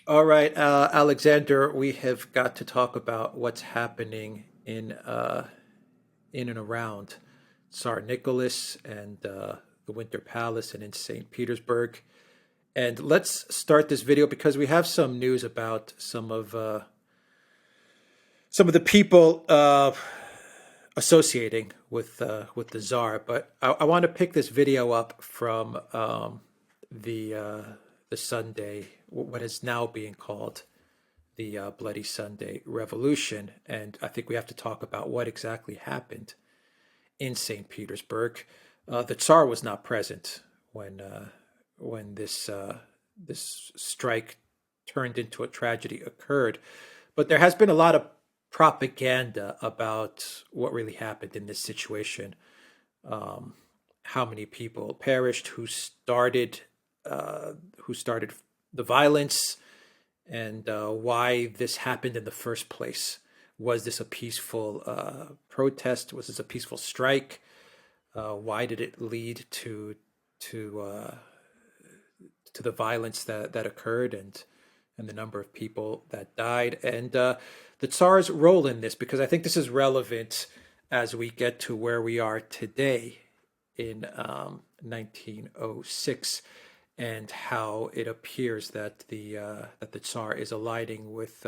All right, Alexander, we have got to talk about what's happening in and around Tsar Nicholas and the Winter Palace and in St. Petersburg. And let's start this video because we have some news about some of the people associating with the Tsar. But I want to pick this video up from the uh, the Sunday, what is now being called the Bloody Sunday Revolution, and I think we have to talk about what exactly happened in St. Petersburg. The Tsar was not present when this strike turned into a tragedy occurred, but there has been a lot of propaganda about what really happened in this situation. Um, how many people perished? Who started the violence? And why this happened in the first place. Was this a peaceful protest? Was this a peaceful strike? Why did it lead to uh, to the violence that occurred and the number of people that died and the Tsar's role in this? Because I think this is relevant as we get to where we are today in 1906 and how it appears that the Tsar is aligning with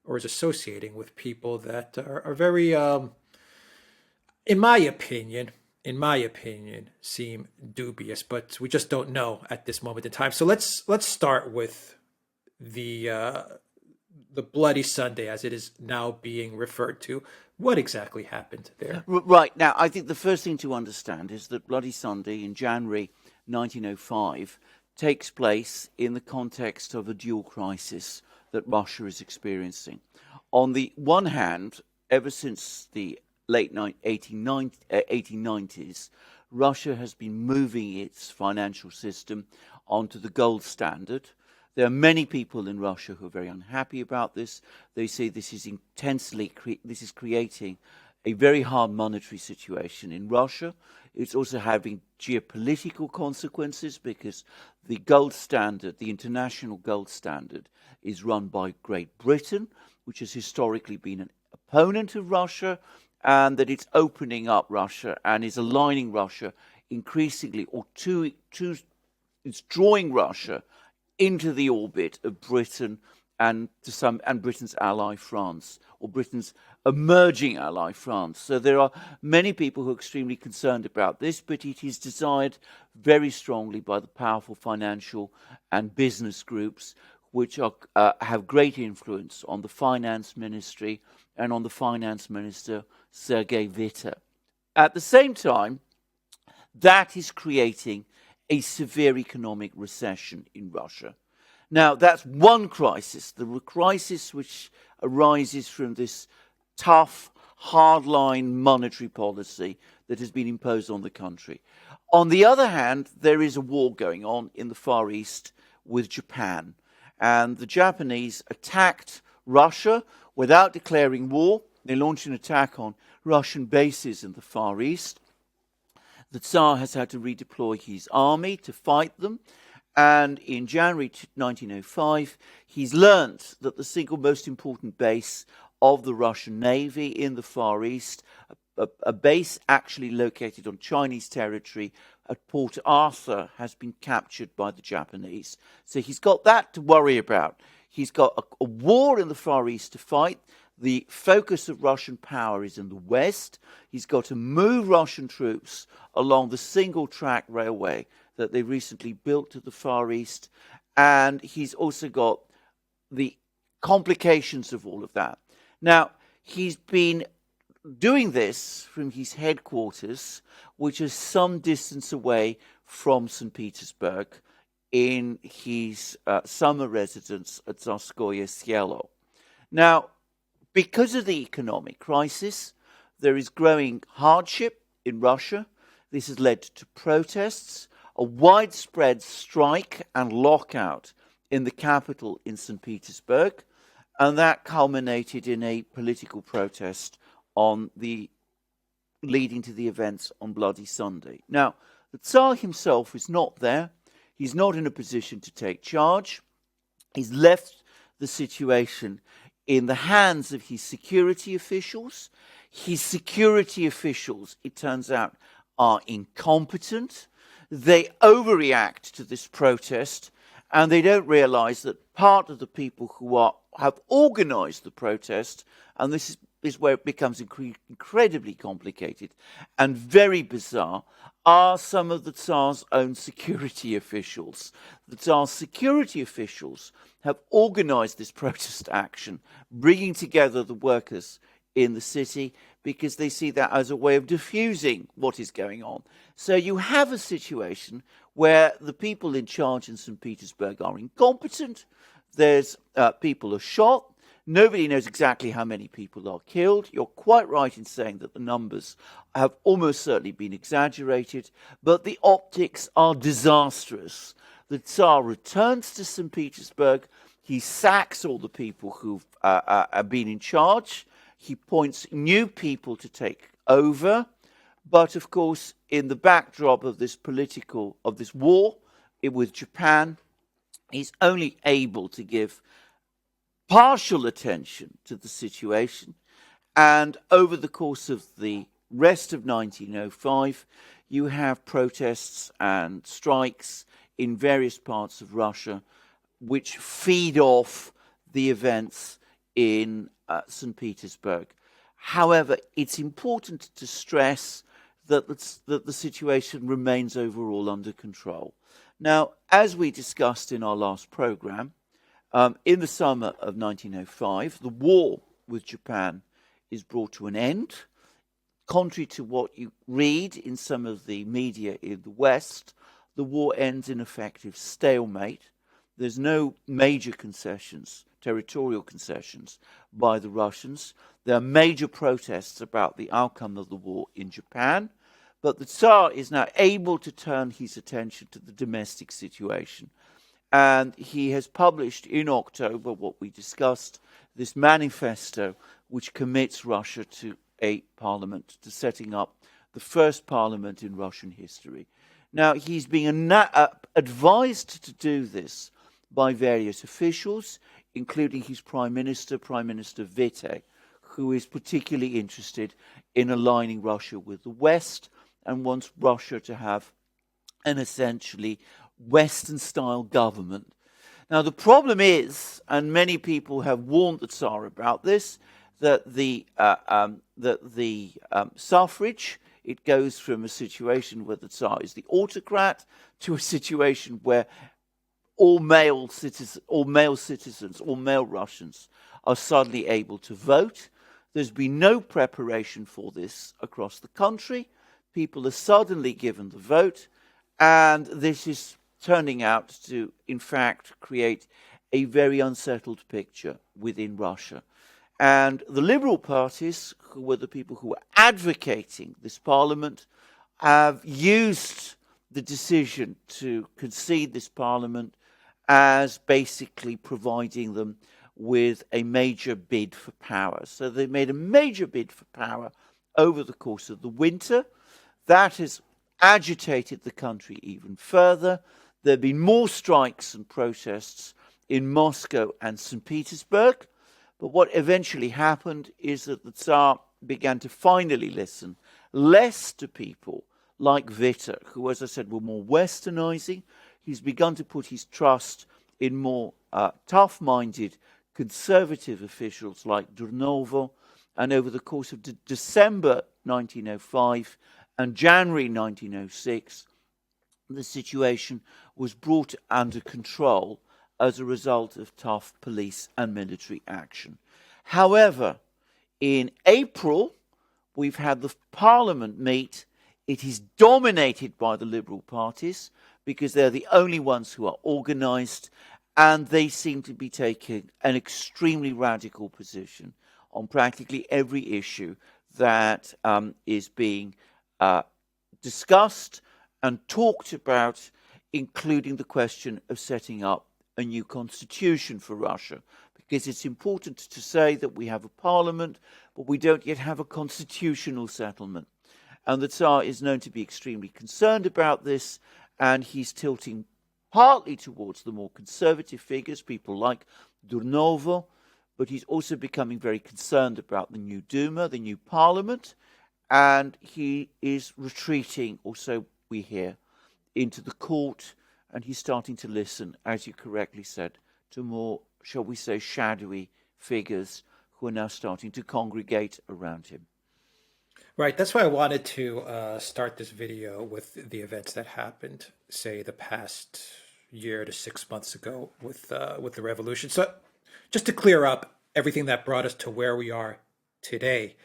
or is associating with people that are very, in my opinion, seem dubious. But we just don't know at this moment in time. So let's start with the uh, the Bloody Sunday, as it is now being referred to. What exactly happened there? Right. Now, I think the first thing to understand is that Bloody Sunday in January 1905 takes place in the context of a dual crisis that Russia is experiencing. On the one hand, ever since the late 1890s, Russia has been moving its financial system onto the gold standard. There are many people in Russia who are very unhappy about this. They say this is creating a very hard monetary situation in Russia. It's also having geopolitical consequences because the gold standard, the international gold standard, is run by Great Britain, which has historically been an opponent of Russia, and that it's opening up Russia and is aligning Russia increasingly, it's drawing Russia into the orbit of Britain and Britain's ally France, or Britain's emerging ally France. So there are many people who are extremely concerned about this, but it is desired very strongly by the powerful financial and business groups which have great influence on the finance ministry and on the finance minister Sergei Witte. At the same time, that is creating a severe economic recession in Russia. Now, that's one crisis, the crisis which arises from this tough, hardline monetary policy that has been imposed on the country. On the other hand, there is a war going on in the Far East with Japan. And the Japanese attacked Russia without declaring war. They launched an attack on Russian bases in the Far East. The Tsar has had to redeploy his army to fight them. And in January 1905, he's learnt that the single most important base of the Russian Navy in the Far East, a base actually located on Chinese territory at Port Arthur, has been captured by the Japanese. So he's got that to worry about. He's got a war in the Far East to fight. The focus of Russian power is in the West. He's got to move Russian troops along the single-track railway that they recently built to the Far East. And he's also got the complications of all of that. Now, he's been doing this from his headquarters, which is some distance away from St. Petersburg, in his summer residence at Tsarskoye Selo. Now, because of the economic crisis, there is growing hardship in Russia. This has led to protests, a widespread strike and lockout in the capital in St. Petersburg, and that culminated in a political protest leading to the events on Bloody Sunday. Now, the Tsar himself is not there. He's not in a position to take charge. He's left the situation in the hands of his security officials. His security officials, it turns out, are incompetent. They overreact to this protest, and they don't realize that part of the people who have organized the protest, and this is where it becomes incredibly complicated and very bizarre, are some of the Tsar's own security officials. The Tsar's security officials have organized this protest action, bringing together the workers in the city, because they see that as a way of diffusing what is going on. So you have a situation where the people in charge in St. Petersburg are incompetent. There's people are shot. Nobody knows exactly how many people are killed. You're quite right in saying that the numbers have almost certainly been exaggerated, but the optics are disastrous. The Tsar returns to St. Petersburg. He sacks all the people who've been in charge. He appoints new people to take over. But of course, in the backdrop of this war with Japan, he's only able to give partial attention to the situation. And over the course of the rest of 1905, you have protests and strikes in various parts of Russia which feed off the events in St. Petersburg. However, it's important to stress that the situation remains overall under control. Now, as we discussed in our last program, in the summer of 1905, the war with Japan is brought to an end. Contrary to what you read in some of the media in the West, the war ends in effective stalemate. There's no major concessions, territorial concessions by the Russians. There are major protests about the outcome of the war in Japan, but the Tsar is now able to turn his attention to the domestic situation. And he has published in October what we discussed, this manifesto, which commits Russia to a parliament, to setting up the first parliament in Russian history. Now, he's being advised to do this by various officials, including his Prime Minister Witte, who is particularly interested in aligning Russia with the West and wants Russia to have an essentially Western-style government. Now, the problem is, and many people have warned the Tsar about this, that the suffrage, it goes from a situation where the Tsar is the autocrat to a situation where all male Russians are suddenly able to vote. There's been no preparation for this across the country. People are suddenly given the vote, and this is turning out to, in fact, create a very unsettled picture within Russia. And the liberal parties, who were the people who were advocating this parliament, have used the decision to concede this parliament as basically providing them with a major bid for power. So they made a major bid for power over the course of the winter. That has agitated the country even further. There have been more strikes and protests in Moscow and St. Petersburg. But what eventually happened is that the Tsar began to finally listen less to people like Witte, who, as I said, were more westernizing. He's begun to put his trust in more tough-minded conservative officials like Duran, and over the course of December 1905 and January 1906, the situation was brought under control as a result of tough police and military action. However, in April, we've had the parliament meet. It is dominated by the liberal parties because they're the only ones who are organized, and they seem to be taking an extremely radical position on practically every issue that is being discussed and talked about, including the question of setting up a new constitution for Russia. Because it's important to say that we have a parliament, but we don't yet have a constitutional settlement. And the Tsar is known to be extremely concerned about this, and he's tilting partly towards the more conservative figures, people like Durnovo, but he's also becoming very concerned about the new Duma, the new parliament, and he is retreating, or so we hear, into the court, and he's starting to listen, as you correctly said, to more, shall we say, shadowy figures who are now starting to congregate around him. Right. That's why I wanted to start this video with the events that happened, say, the past year to 6 months ago with the revolution. So, just to clear up everything that brought us to where we are today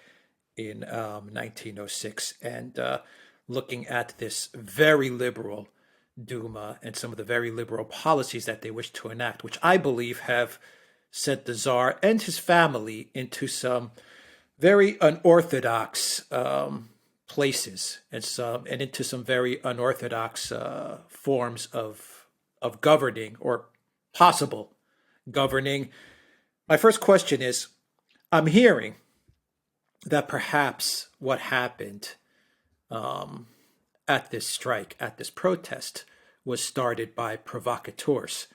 in 1906, and looking at this very liberal Duma and some of the very liberal policies that they wish to enact, which I believe have sent the Tsar and his family into some very unorthodox places and into some very unorthodox forms of governing or possible governing. My first question is, I'm hearing that perhaps what happened at this strike, at this protest, was started by provocateurs,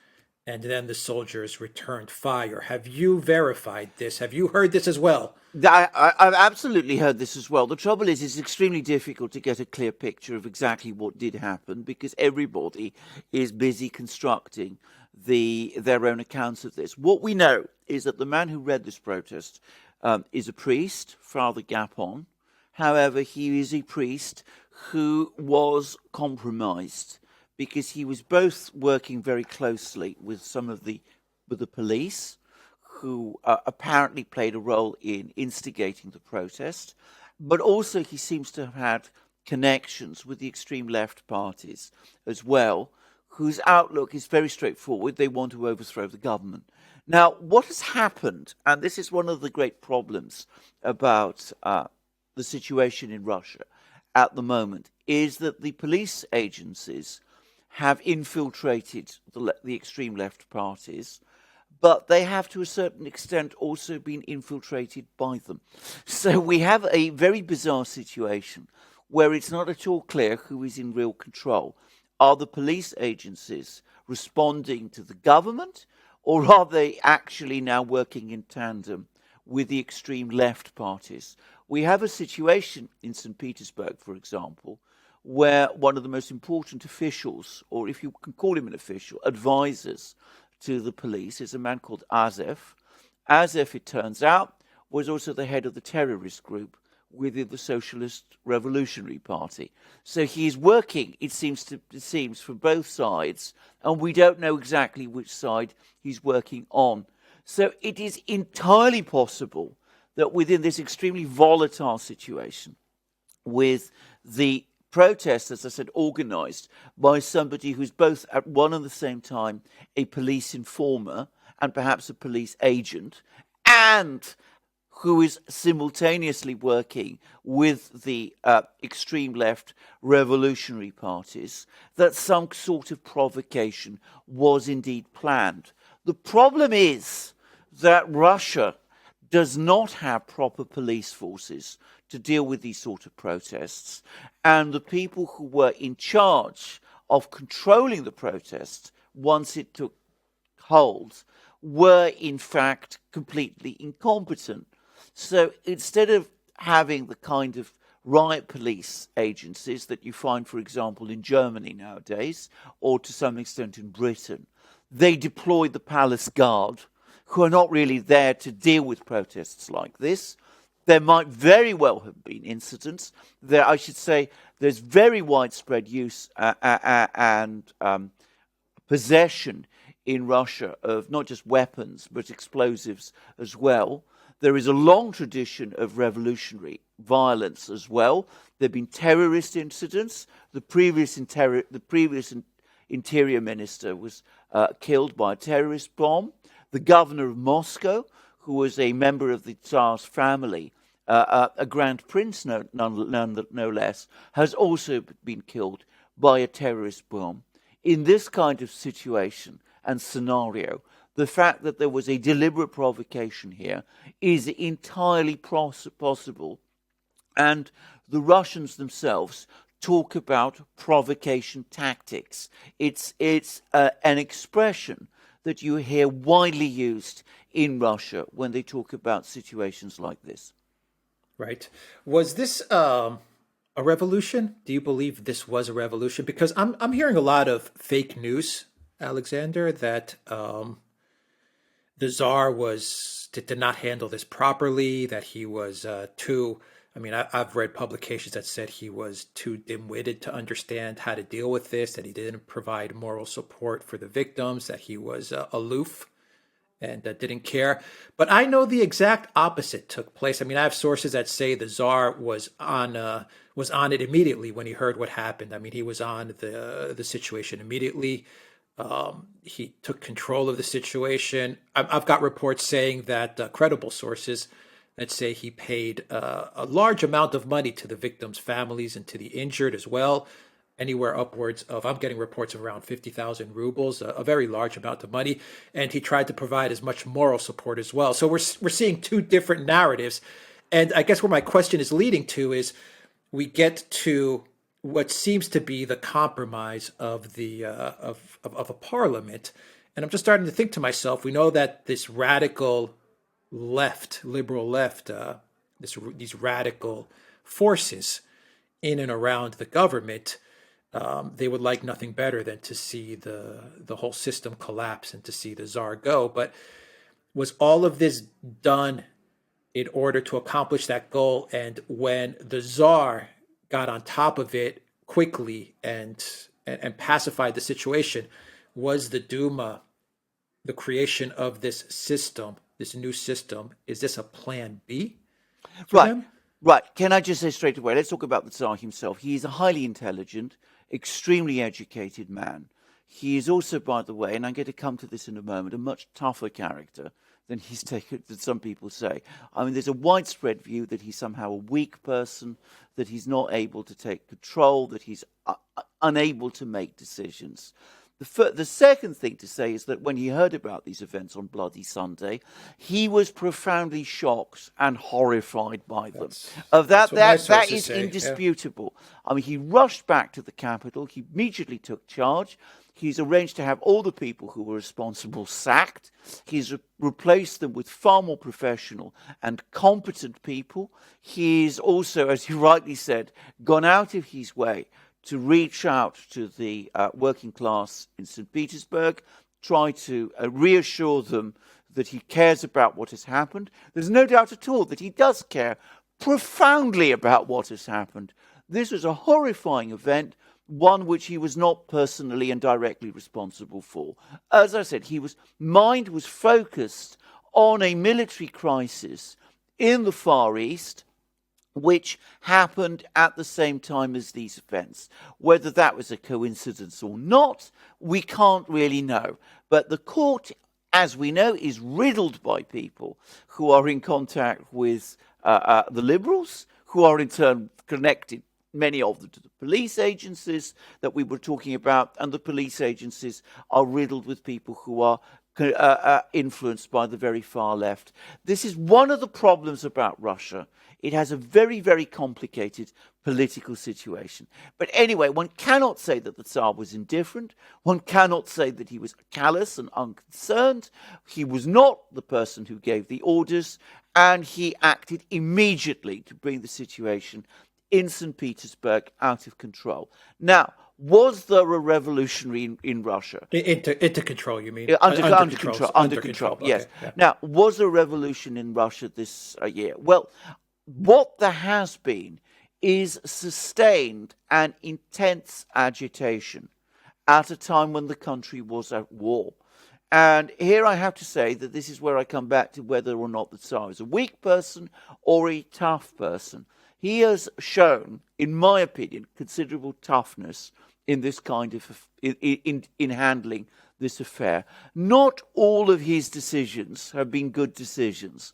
and then the soldiers returned fire. Have you verified this? Have you heard this as well? I've absolutely heard this as well. The trouble is, it's extremely difficult to get a clear picture of exactly what did happen because everybody is busy constructing their own accounts of this. What we know is that the man who led this protest is a priest, Father Gapon. However, he is a priest who was compromised because he was both working very closely with some of the police, who apparently played a role in instigating the protest, but also he seems to have had connections with the extreme left parties as well, whose outlook is very straightforward. They want to overthrow the government. Now, what has happened, and this is one of the great problems about the situation in Russia at the moment, is that the police agencies have infiltrated the extreme left parties, but they have to a certain extent also been infiltrated by them. So we have a very bizarre situation where it's not at all clear who is in real control. Are the police agencies responding to the government, or are they actually now working in tandem with the extreme left parties? We have a situation in St. Petersburg, for example, where one of the most important officials, or if you can call him an official, advisors to the police, is a man called Azev. Azev, it turns out, was also the head of the terrorist group within the Socialist Revolutionary Party. So he's working, it seems, for both sides, and we don't know exactly which side he's working on. So it is entirely possible that within this extremely volatile situation, with the protest, as I said, organized by somebody who's both at one and the same time a police informer and perhaps a police agent, and who is simultaneously working with the extreme left revolutionary parties, that some sort of provocation was indeed planned. The problem is that Russia does not have proper police forces to deal with these sort of protests, and the people who were in charge of controlling the protests once it took hold were in fact completely incompetent. So instead of having the kind of riot police agencies that you find, for example, in Germany nowadays, or to some extent in Britain, they deployed the palace guard, who are not really there to deal with protests like this. There might very well have been incidents. There, I should say, there's very widespread use and possession in Russia of not just weapons, but explosives as well. There is a long tradition of revolutionary violence as well. There have been terrorist incidents. The previous interior minister was killed by a terrorist bomb. The governor of Moscow, who was a member of the Tsar's family, a grand prince no less, has also been killed by a terrorist bomb. In this kind of situation and scenario, the fact that there was a deliberate provocation here is entirely possible. And the Russians themselves talk about provocation tactics. It's an expression that you hear widely used in Russia when they talk about situations like this. Right. Was this a revolution? Do you believe this was a revolution? Because I'm hearing a lot of fake news, Alexander, that the Tsar did not handle this properly, that he was too. I mean, I've read publications that said he was too dim-witted to understand how to deal with this, that he didn't provide moral support for the victims, that he was aloof and didn't care. But I know the exact opposite took place. I mean, I have sources that say the Tsar was on it immediately when he heard what happened. I mean, he was on the situation immediately. He took control of the situation. I've got reports saying that credible sources that say he paid a large amount of money to the victims' families and to the injured as well, anywhere upwards of, I'm getting reports of around 50,000 rubles, a very large amount of money. And he tried to provide as much moral support as well. So we're seeing two different narratives. And I guess where my question is leading to is we get to what seems to be the compromise of the of a parliament. And I'm just starting to think to myself, we know that this radical left, liberal left, these radical forces in and around the government, they would like nothing better than to see the whole system collapse and to see the Tsar go. But was all of this done in order to accomplish that goal? And when the Tsar got on top of it quickly and pacified the situation, was the Duma, the creation of this system, this new system, is this a plan B for him? Right. Can I just say straight away, let's talk about the Tsar himself. He is a highly intelligent, extremely educated man. He is also, by the way, and I'm going to come to this in a moment, a much tougher character than than some people say. I mean, there's a widespread view that he's somehow a weak person, that he's not able to take control, that he's unable to make decisions. The second thing to say is that when he heard about these events on Bloody Sunday, he was profoundly shocked and horrified by them. That is say. indisputable. Yeah. I mean, he rushed back to the capital. He immediately took charge. He's arranged to have all the people who were responsible sacked. He's replaced them with far more professional and competent people. He's also, as you rightly said, gone out of his way to reach out to the working class in St. Petersburg, try to reassure them that he cares about what has happened. There's no doubt at all that he does care profoundly about what has happened. This was a horrifying event, one which he was not personally and directly responsible for. As I said, mind was focused on a military crisis in the Far East, which happened at the same time as these events. Whether that was a coincidence or not, we can't really know. But the court, as we know, is riddled by people who are in contact with the liberals, who are in turn connected, many of them, to the police agencies that we were talking about, and the police agencies are riddled with people who are influenced by the very far left. This is one of the problems about Russia. It has a very, very complicated political situation. But anyway, one cannot say that the Tsar was indifferent. One cannot say that he was callous and unconcerned. He was not the person who gave the orders, and he acted immediately to bring the situation in St. Petersburg out of control. Now, was there a revolutionary in Russia? Into control, you mean? Under control, yes. Okay, yeah. Now, was there a revolution in Russia this year? Well, what there has been is sustained and intense agitation at a time when the country was at war. And here I have to say that this is where I come back to whether or not the Tsar is a weak person or a tough person. He has shown, in my opinion, considerable toughness in this kind of in handling this affair. Not all of his decisions have been good decisions.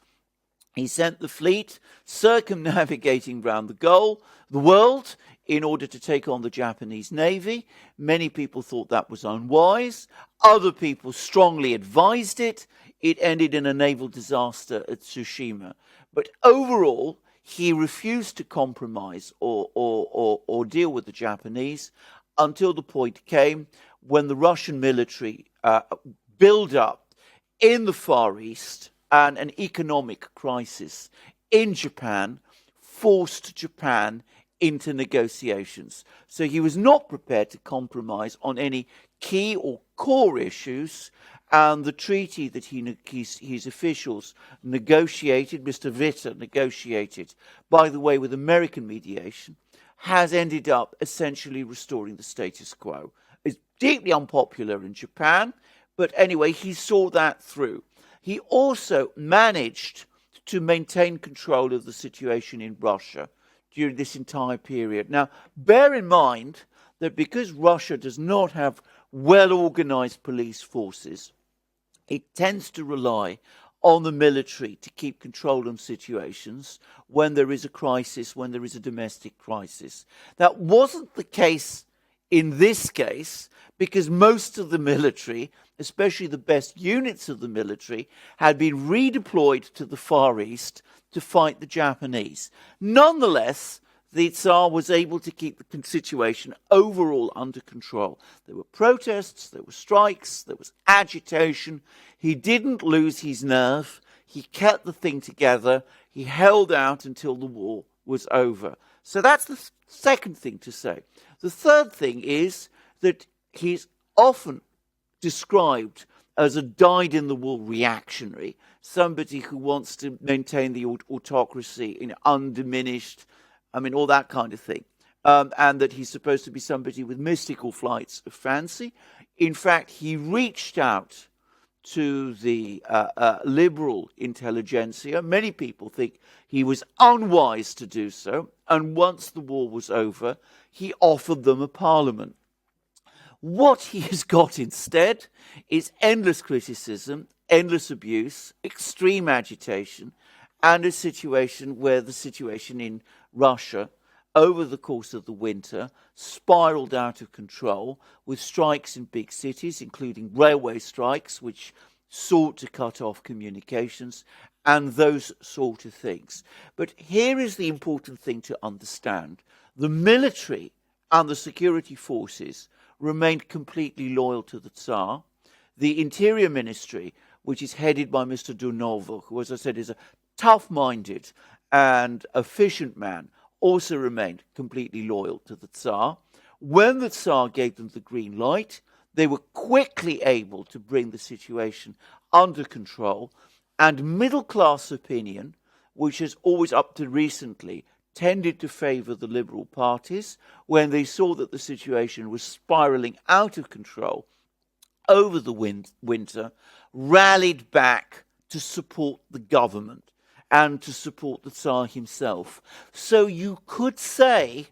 He sent the fleet circumnavigating round the world in order to take on the Japanese Navy. Many people thought that was unwise. Other people strongly advised it. It ended in a naval disaster at Tsushima. But overall, he refused to compromise or deal with the Japanese until the point came when the Russian military built up in the Far East and an economic crisis in Japan forced Japan into negotiations. So he was not prepared to compromise on any key or core issues, and the treaty that his officials negotiated, Mr. Witte negotiated, by the way, with American mediation, has ended up essentially restoring the status quo. It's deeply unpopular in Japan, but anyway, he saw that through. He also managed to maintain control of the situation in Russia during this entire period. Now, bear in mind that because Russia does not have well-organized police forces, it tends to rely on the military to keep control of situations when there is a crisis, when there is a domestic crisis. That wasn't the case in this case, because most of the military, especially the best units of the military, had been redeployed to the Far East to fight the Japanese. Nonetheless, the Tsar was able to keep the situation overall under control. There were protests, there were strikes, there was agitation. He didn't lose his nerve. He kept the thing together. He held out until the war was over. So that's the second thing to say. The third thing is that he's often described as a dyed-in-the-wool reactionary, somebody who wants to maintain the autocracy in undiminished, all that kind of thing, and that he's supposed to be somebody with mystical flights of fancy. In fact, he reached out to the liberal intelligentsia. Many people think he was unwise to do so, and once the war was over, he offered them a parliament. What he has got instead is endless criticism, endless abuse, extreme agitation, and a situation where the situation in Russia over the course of the winter spiraled out of control, with strikes in big cities, including railway strikes, which sought to cut off communications, and those sort of things. But here is the important thing to understand. The military and the security forces remained completely loyal to the Tsar. The Interior Ministry, which is headed by Mr. Duran, who, as I said, is a tough-minded and efficient man, also remained completely loyal to the Tsar. When the Tsar gave them the green light, they were quickly able to bring the situation under control, and middle-class opinion, which has always up to recently tended to favour the liberal parties, when they saw that the situation was spiralling out of control over the winter, rallied back to support the government and to support the Tsar himself. So you could say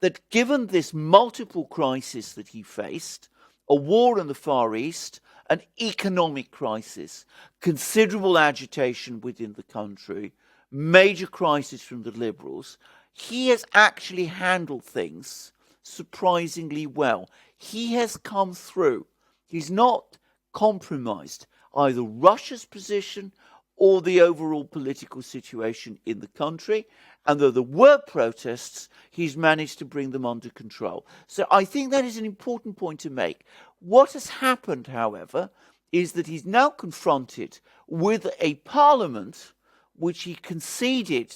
that given this multiple crisis that he faced, a war in the Far East, an economic crisis, considerable agitation within the country, major crisis from the liberals, he has actually handled things surprisingly well. He has come through. He's not compromised either Russia's position or the overall political situation in the country. And though there were protests, he's managed to bring them under control. So I think that is an important point to make. What has happened, however, is that he's now confronted with a parliament which he conceded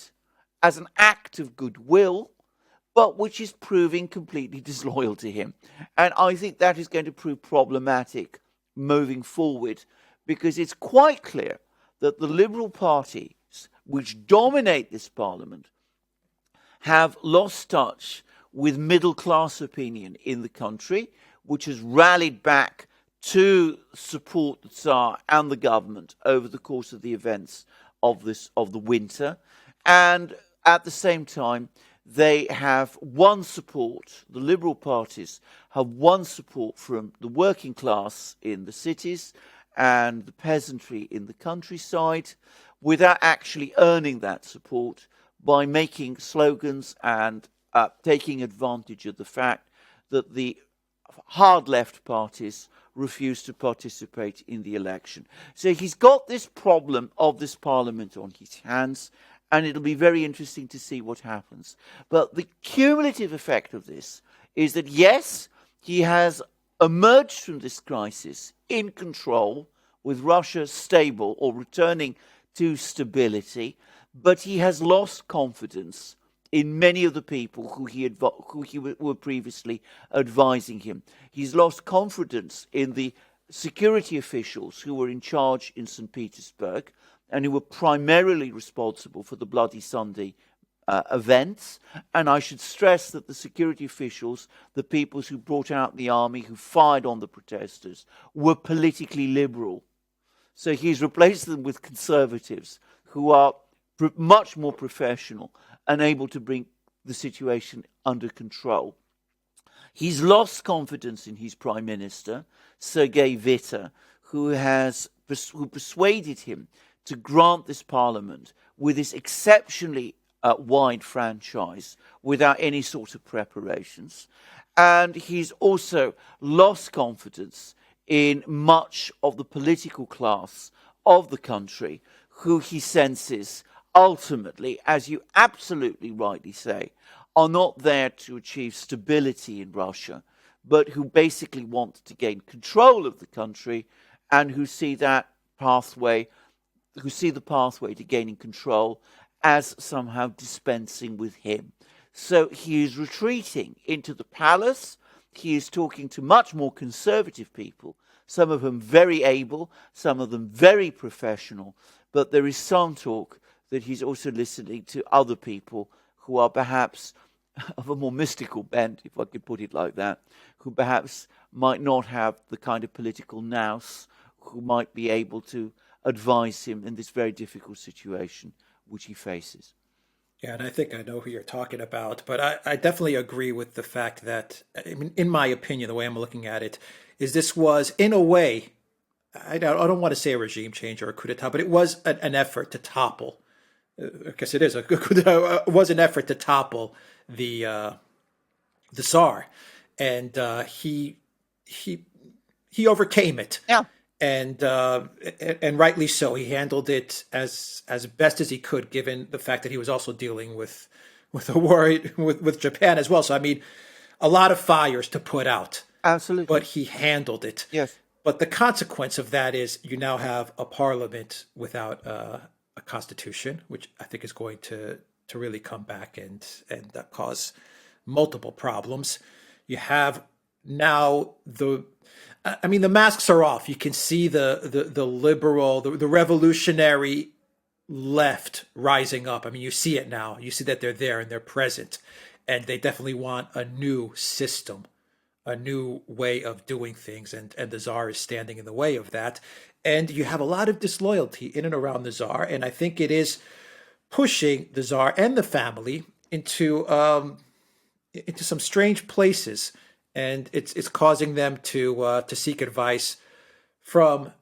as an act of goodwill, but which is proving completely disloyal to him. And I think that is going to prove problematic moving forward, because it's quite clear that the Liberal parties, which dominate this parliament, have lost touch with middle-class opinion in the country, which has rallied back to support the Tsar and the government over the course of the events of the winter. And at the same time, they have won support, the Liberal parties have won support from the working class in the cities and the peasantry in the countryside, without actually earning that support by making slogans and taking advantage of the fact that the hard left parties refuse to participate in the election. So he's got this problem of this parliament on his hands, and it'll be very interesting to see what happens. But the cumulative effect of this is that, yes, he has emerged from this crisis in control, with Russia stable or returning to stability, but he has lost confidence in many of the people who were previously advising him. He's lost confidence in the security officials who were in charge in St. Petersburg and who were primarily responsible for the Bloody Sunday events. And I should stress that the security officials, the people who brought out the army, who fired on the protesters, were politically liberal. So he's replaced them with conservatives who are much more professional and able to bring the situation under control. He's lost confidence in his prime minister, Sergei Witte, who persuaded him to grant this parliament with this exceptionally wide franchise without any sort of preparations. And he's also lost confidence in much of the political class of the country, who he senses ultimately, as you absolutely rightly say, are not there to achieve stability in Russia, but who basically want to gain control of the country and who see the pathway to gaining control as somehow dispensing with him. So he is retreating into the palace. He is talking to much more conservative people, some of them very able, some of them very professional, but there is some talk that he's also listening to other people who are perhaps of a more mystical bent, if I could put it like that, who perhaps might not have the kind of political nous, who might be able to advise him in this very difficult situation which he faces. Yeah, and I think I know who you're talking about, but I definitely agree with the fact that, I mean, in my opinion, the way I'm looking at it, is this was, in a way, I don't want to say a regime change or a coup d'etat, but it was an effort to topple. I guess it is it was an effort to topple the Tsar, and he overcame it. Yeah. And rightly so. He handled it as best as he could, given the fact that he was also dealing with a war with Japan as well. So I mean, a lot of fires to put out. Absolutely. But he handled it. Yes. But the consequence of that is you now have a parliament without a constitution, which I think is going to really come back and cause multiple problems. You have now the masks are off. You can see the liberal, the revolutionary left rising up. I mean, you see it now. You see that they're there and they're present. And they definitely want a new system, a new way of doing things. And the Tsar is standing in the way of that. And you have a lot of disloyalty in and around the Tsar. And I think it is pushing the Tsar and the family into some strange places. And it's causing them to seek advice from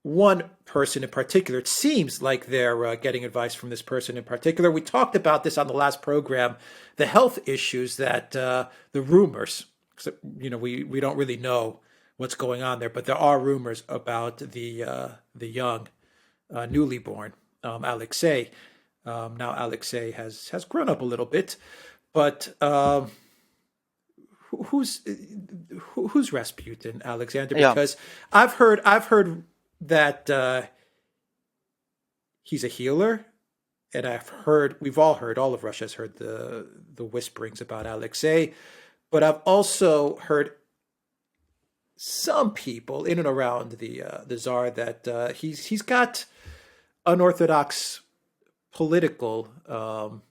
one person in particular. It seems like they're getting advice from this person in particular. We talked about this on the last program, the health issues that the rumors, we don't really know what's going on there, but there are rumors about the young, newly born Alexei. Now Alexei has grown up a little bit, but who's Rasputin, Alexander? Because yeah. I've heard that he's a healer, and we've all heard, all of Russia has heard the whisperings about Alexei, but I've also heard some people in and around the Tsar that he's got unorthodox political, I don't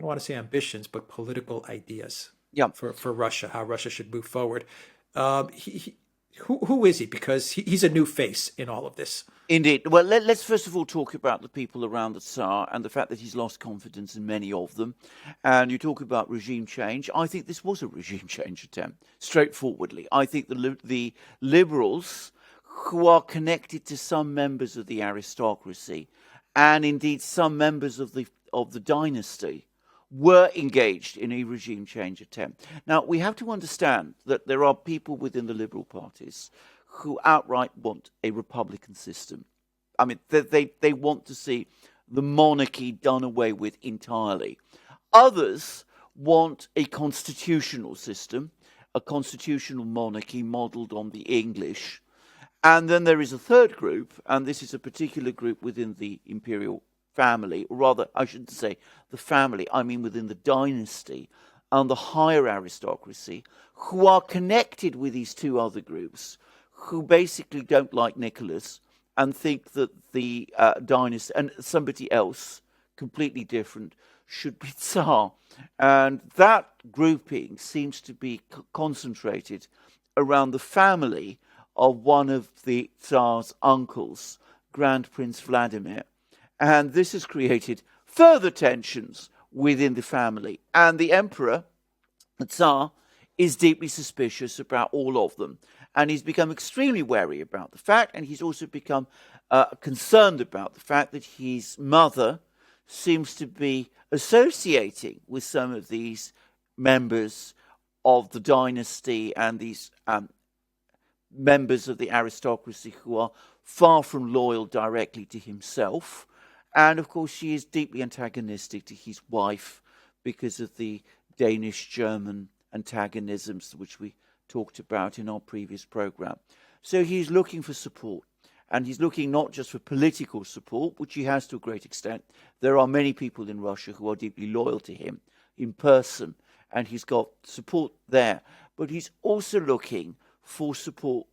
want to say ambitions, but political ideas. Yeah. For Russia, how Russia should move forward. Who is he? Because he's a new face in all of this. Indeed. Well, let's first of all talk about the people around the Tsar and the fact that he's lost confidence in many of them. And you talk about regime change. I think this was a regime change attempt, straightforwardly. I think the liberals, who are connected to some members of the aristocracy and indeed some members of the dynasty, were engaged in a regime change attempt. Now, we have to understand that there are people within the liberal parties who outright want a republican system. I mean, they want to see the monarchy done away with entirely. Others want a constitutional system, a constitutional monarchy modelled on the English. And then there is a third group, and this is a particular group within the imperial family, or rather, I shouldn't say the family, I mean within the dynasty and the higher aristocracy, who are connected with these two other groups, who basically don't like Nicholas and think that the dynasty and somebody else, completely different, should be Tsar. And that grouping seems to be concentrated around the family of one of the Tsar's uncles, Grand Prince Vladimir. And this has created further tensions within the family. And the emperor, the Tsar, is deeply suspicious about all of them. And he's become extremely wary about the fact, and he's also become concerned about the fact that his mother seems to be associating with some of these members of the dynasty and these members of the aristocracy who are far from loyal directly to himself. And of course, she is deeply antagonistic to his wife because of the Danish-German antagonisms which we talked about in our previous program. So he's looking for support. And he's looking not just for political support, which he has to a great extent. There are many people in Russia who are deeply loyal to him in person, and he's got support there. But he's also looking for support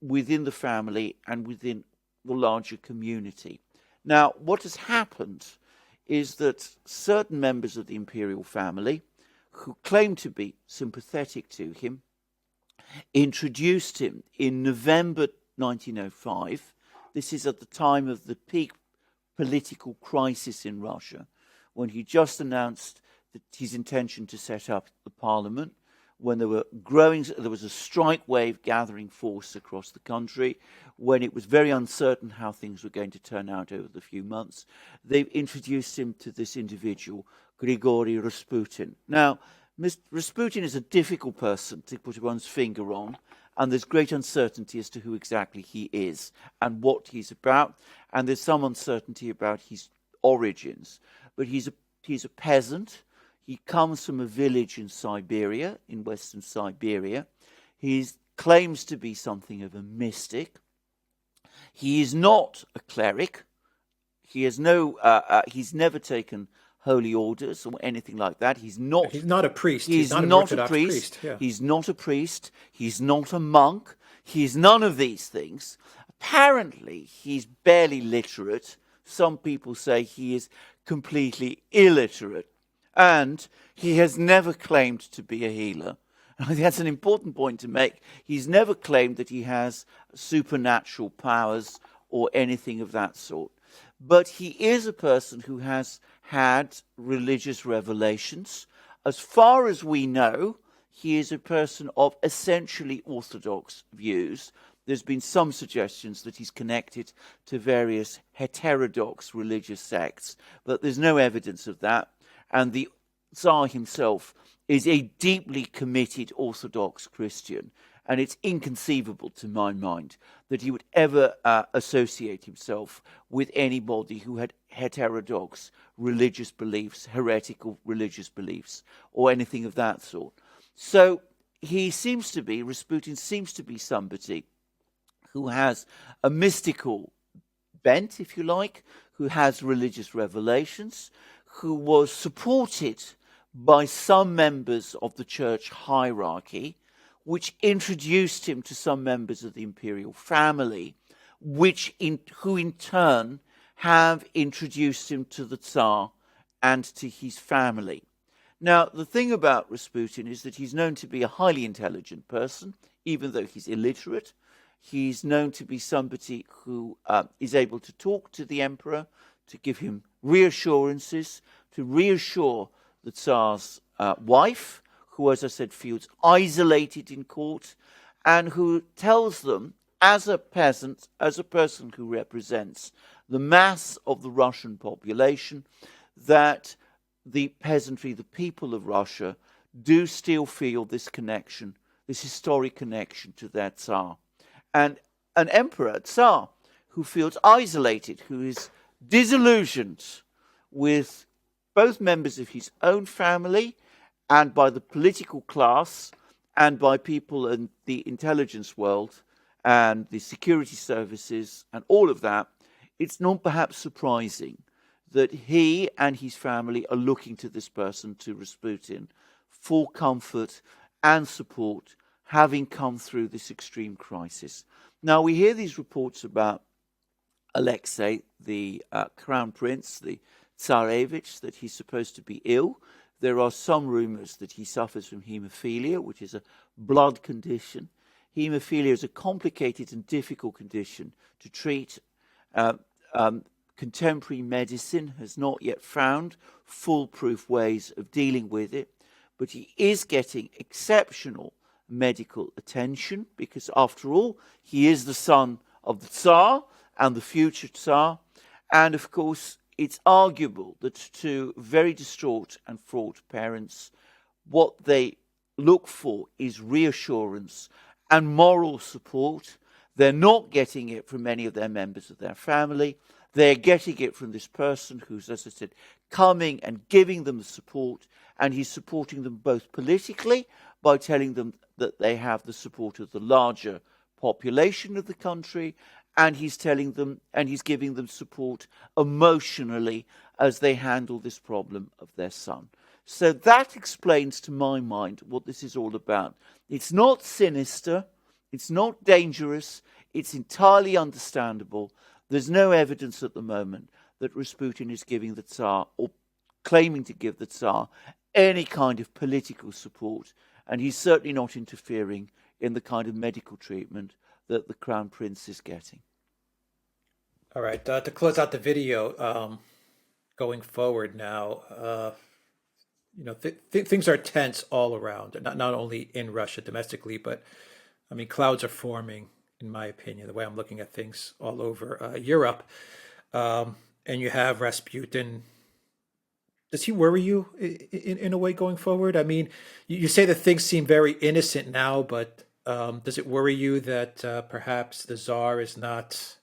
within the family and within the larger community. Now, what has happened is that certain members of the imperial family, who claim to be sympathetic to him, introduced him in November 1905. This is at the time of the peak political crisis in Russia, when he just announced his intention to set up the parliament, when there was a strike wave gathering force across the country, when it was very uncertain how things were going to turn out over the few months. They've introduced him to this individual, Grigory Rasputin. Now, Rasputin is a difficult person to put one's finger on, and there's great uncertainty as to who exactly he is and what he's about, and there's some uncertainty about his origins. But he's a peasant. He comes from a village in Siberia, in western Siberia. He claims to be something of a mystic. He is not a cleric. He has he's never taken holy orders or anything like that. He's not a priest. He's not an not Orthodox a priest. Yeah. He's not a priest. He's not a monk. He's none of these things. Apparently, he's barely literate. Some people say he is completely illiterate. And he has never claimed to be a healer. I think that's an important point to make. He's never claimed that he has supernatural powers or anything of that sort. But he is a person who has had religious revelations. As far as we know, he is a person of essentially orthodox views. There's been some suggestions that he's connected to various heterodox religious sects, but there's no evidence of that. And the Tsar himself is a deeply committed Orthodox Christian, and it's inconceivable to my mind that he would ever associate himself with anybody who had heterodox religious beliefs, heretical religious beliefs, or anything of that sort. So Rasputin seems to be somebody who has a mystical bent, if you like, who has religious revelations, who was supported by some members of the church hierarchy, which introduced him to some members of the imperial family, who in turn have introduced him to the Tsar and to his family. Now, the thing about Rasputin is that he's known to be a highly intelligent person, even though he's illiterate. He's known to be somebody who is able to talk to the emperor, to give him reassurances, to reassure the Tsar's wife, who, as I said, feels isolated in court, and who tells them, as a peasant, as a person who represents the mass of the Russian population, that the peasantry, the people of Russia, do still feel this connection, this historic connection to their Tsar. And an emperor, Tsar, who feels isolated, who is disillusioned with both members of his own family and by the political class and by people in the intelligence world and the security services and all of that, it's not perhaps surprising that he and his family are looking to this person, to Rasputin, for comfort and support, having come through this extreme crisis. Now, we hear these reports about Alexei, the crown prince, the Tsarevich, that he's supposed to be ill. There are some rumors that he suffers from haemophilia, which is a blood condition. Haemophilia is a complicated and difficult condition to treat. Contemporary medicine has not yet found foolproof ways of dealing with it, but he is getting exceptional medical attention because, after all, he is the son of the Tsar and the future Tsar. And, of course, it's arguable that to very distraught and fraught parents, what they look for is reassurance and moral support. They're not getting it from many of their members of their family. They're getting it from this person who's, as I said, coming and giving them the support, and he's supporting them both politically by telling them that they have the support of the larger population of the country, and he's telling them and he's giving them support emotionally as they handle this problem of their son. So that explains to my mind what this is all about. It's not sinister, it's not dangerous, it's entirely understandable. There's no evidence at the moment that Rasputin is giving the Tsar or claiming to give the Tsar any kind of political support, and he's certainly not interfering in the kind of medical treatment that the Crown Prince is getting. All right, to close out the video, going forward now, things are tense all around, not only in Russia domestically, but I mean, clouds are forming, in my opinion, the way I'm looking at things all over Europe. And you have Rasputin. Does he worry you in a way going forward? I mean, you say that things seem very innocent now, but does it worry you that perhaps the Tsar is not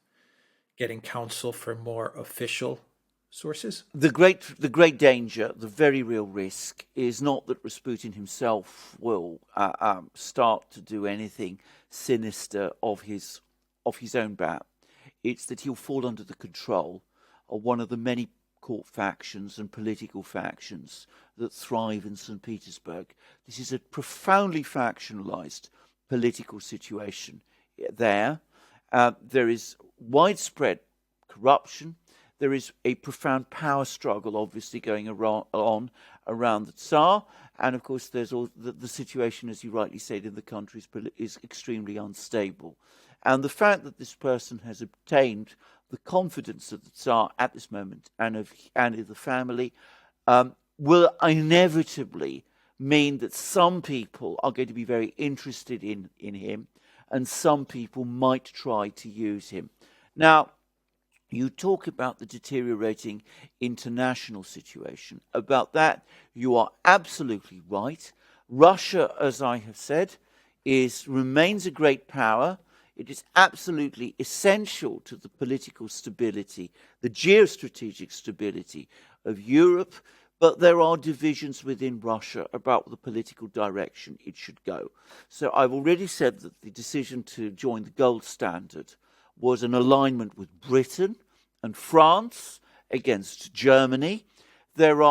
getting counsel from more official sources? The great danger, the very real risk, is not that Rasputin himself will start to do anything sinister of his own bat. It's that he'll fall under the control of one of the many court factions and political factions that thrive in St. Petersburg. This is a profoundly factionalized political situation there. There is widespread corruption. There is a profound power struggle, obviously, going on around the Tsar. And, of course, there's all the situation, as you rightly said, in the country is extremely unstable. And the fact that this person has obtained the confidence of the Tsar at this moment and of the family will inevitably mean that some people are going to be very interested in him, and some people might try to use him. Now, you talk about the deteriorating international situation. About that, you are absolutely right. Russia, as I have said, remains a great power. It is absolutely essential to the political stability, the geostrategic stability of Europe, but there are divisions within Russia about the political direction it should go. So I've already said that the decision to join the gold standard was an alignment with Britain and France against Germany. There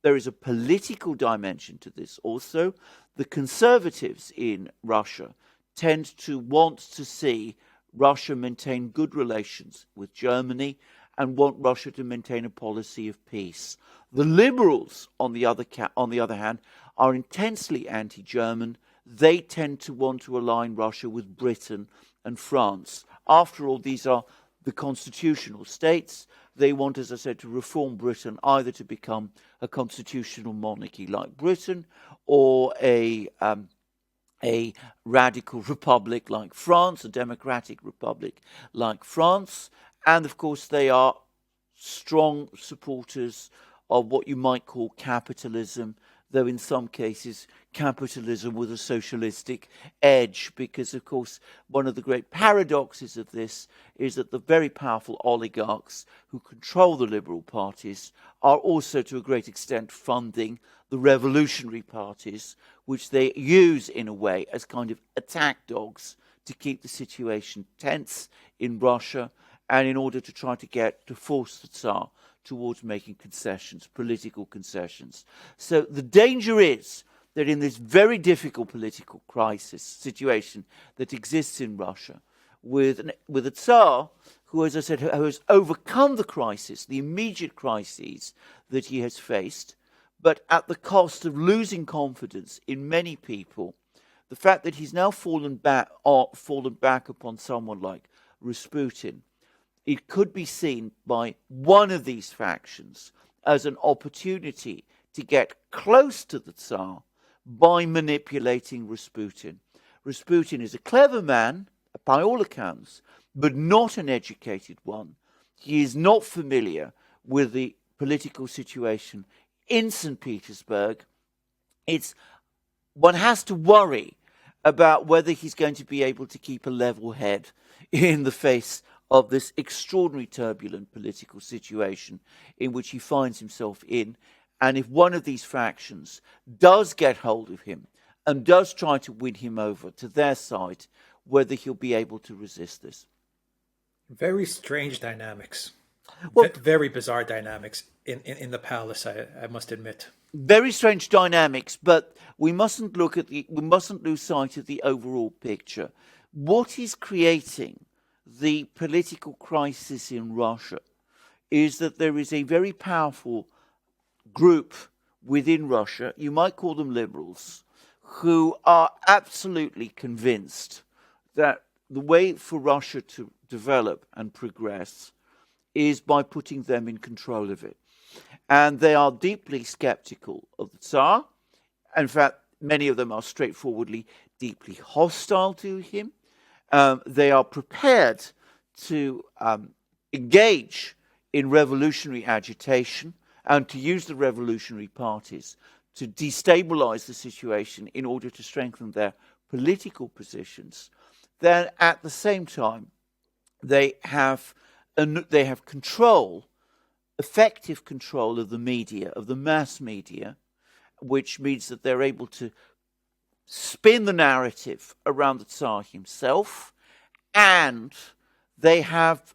is a political dimension to this also. The conservatives in Russia tend to want to see Russia maintain good relations with Germany and want Russia to maintain a policy of peace. The liberals, on the other hand, are intensely anti-German. They tend to want to align Russia with Britain and France. After all, these are the constitutional states. They want, as I said, to reform Britain, either to become a constitutional monarchy like Britain or a radical republic like France, a democratic republic like France. And, of course, they are strong supporters of what you might call capitalism. though in some cases capitalism with a socialistic edge, because of course one of the great paradoxes of this is that the very powerful oligarchs who control the liberal parties are also to a great extent funding the revolutionary parties, which they use in a way as kind of attack dogs to keep the situation tense in Russia, and in order to try to force the Tsar towards making concessions, political concessions. So the danger is that in this very difficult political crisis situation that exists in Russia, with a Tsar who, as I said, who has overcome the crisis, the immediate crises that he has faced, but at the cost of losing confidence in many people, the fact that he's now fallen back upon someone like Rasputin, it could be seen by one of these factions as an opportunity to get close to the Tsar by manipulating Rasputin. Rasputin is a clever man, by all accounts, but not an educated one. He is not familiar with the political situation in St. Petersburg. One has to worry about whether he's going to be able to keep a level head in the face of this extraordinary turbulent political situation in which he finds himself in. And if one of these factions does get hold of him and does try to win him over to their side, whether he'll be able to resist this. Very strange dynamics. Well, very bizarre dynamics in the palace, I must admit. Very strange dynamics, but we mustn't lose sight of the overall picture. What is creating the political crisis in Russia is that there is a very powerful group within Russia, you might call them liberals, who are absolutely convinced that the way for Russia to develop and progress is by putting them in control of it. And they are deeply skeptical of the Tsar. In fact, many of them are straightforwardly deeply hostile to him. They are prepared to engage in revolutionary agitation and to use the revolutionary parties to destabilize the situation in order to strengthen their political positions. Then at the same time, they have control, effective control of the media, of the mass media, which means that they're able to spin the narrative around the Tsar himself, and they have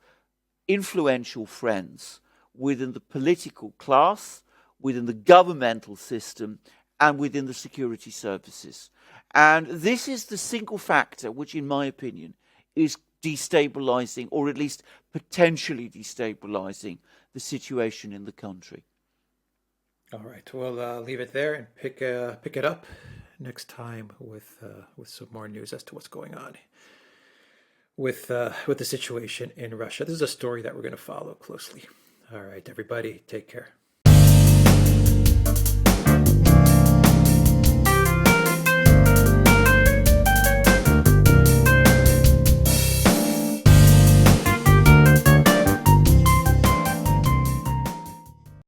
influential friends within the political class, within the governmental system, and within the security services. And this is the single factor which, in my opinion, is destabilizing, or at least potentially destabilizing, the situation in the country. All right, we'll leave it there and pick it up next time with some more news as to what's going on with the situation in Russia. This is a story that we're going to follow closely. All right, everybody, take care.